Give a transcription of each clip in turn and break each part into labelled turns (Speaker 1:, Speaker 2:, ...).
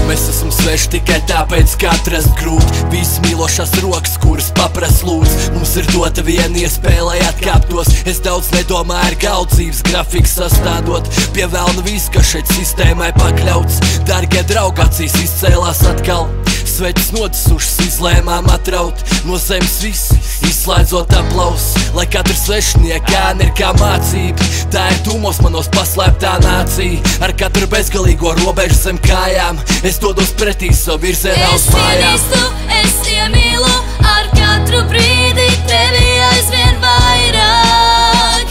Speaker 1: Mēs esam sveši tikai tāpēc, ka atrast grūti visas mīlošās rokas, kuras paprast lūdz. Mums ir dota viena iespēja, lai atkāptos. Es daudz nedomāju ar galdzības grafiku sastādot. Pie velna viss, kas šeit sistēmai pakļauts. Dargie draugi, acīs izcēlās atkal. Sveķis nodesušas izlēmām atraut no zemes visi, izslēdzot aplausus. Lai katrs svešiniek ēna ir kā mācība, tā ir tūmos manos paslēptā nācija. Ar katru bezgalīgo robežu zem kājām es dodos pretī savu virzienā uz mājām.
Speaker 2: Es ienīstu, es iemīlu, ar katru brīdi tevi aizvien vairāk.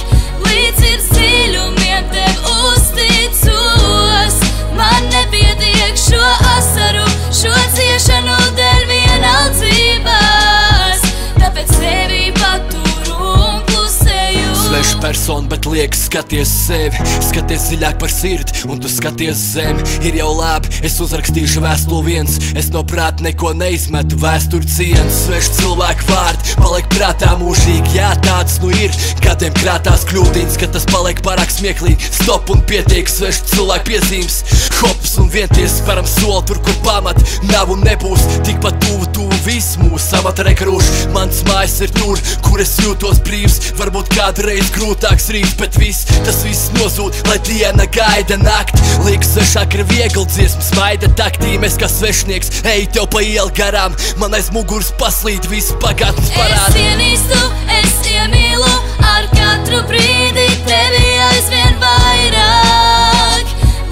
Speaker 2: Līdz ir dziļumiem tev uzticos, man nepietiek šo asaru, šo ciešanu dēļ vienaldzībās. Tāpēc tevi paturu un klusēju.
Speaker 1: Sveša persona, bet liekas skaties sevi. Skaties dziļāk par sirdi, un tu skaties zemi. Ir jau labi, es uzrakstīšu vēstuli viens. Es no prāta neko neizmetu, vēsturi ciens. Sveši cilvēku vārdi paliek prātā mūžīgi. Jā, tāds nu ir, kādiem krātās kļūdīns, ka tas paliek pārāk smieklīgi. Stop un pietiek, sveši cilvēku piezīmes. Hops un vienties speram soli tur, kur pamat nav un nebūs. Tikpat tuvu viss mūsu amata rekrūši. Mans mājas ir tur, kur es jūtos brīvs. Varbūt kādreiz grūtāks rīts, bet tas viss nozūd, lai diena gaida nakti. Liekas svešāk ir viegli dziesmas maida taktī. Mēs kā svešnieks, ej tev pa ielu garām. Man aiz muguras paslīd visu pagātnes parādi.
Speaker 2: Es ienīstu, es iemīlu, ar katru brīdi tevi aizvien vairāk.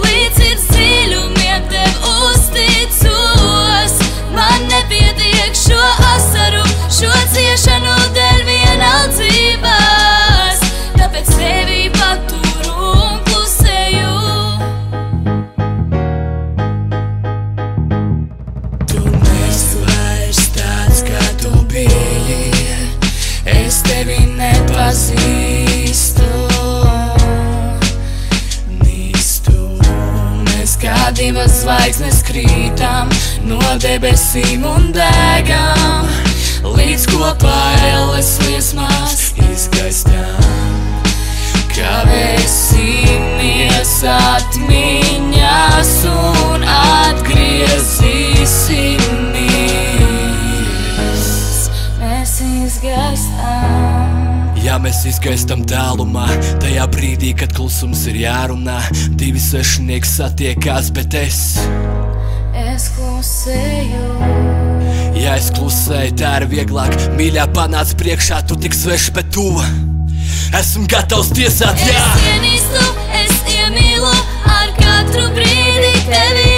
Speaker 2: Līdz ir dziļumiem tev uzticos, man nepietiek šo asaru, šo ciešanu dēļ vienaldzībās. Tāpēc tevi paturu un klusēju.
Speaker 1: Tu neesi vairs tāds, kā tu biji. Es tevi nepazīstu. Nīstu. Mēs kā divas zvaigznes krītam no debesīm un degam, līdz kopā elles liesmās izgaistam. Kavēsimies atmiņās un atgriezīsimies.
Speaker 2: Mēs izgaistam.
Speaker 1: Ja mēs izgaistam tālumā, tajā brīdī, kad klusums ir jārunā, divi svešinieki satiekās, bet es
Speaker 2: klusēju.
Speaker 1: Ja es klusēju, tā ir vieglāk. Mīļā, panāc priekšā, tu tik svešs, bet tuva. Esmu gatavs tiesāt, jā!
Speaker 2: Es ienīstu, es iemīlu, ar katru brīdi tevi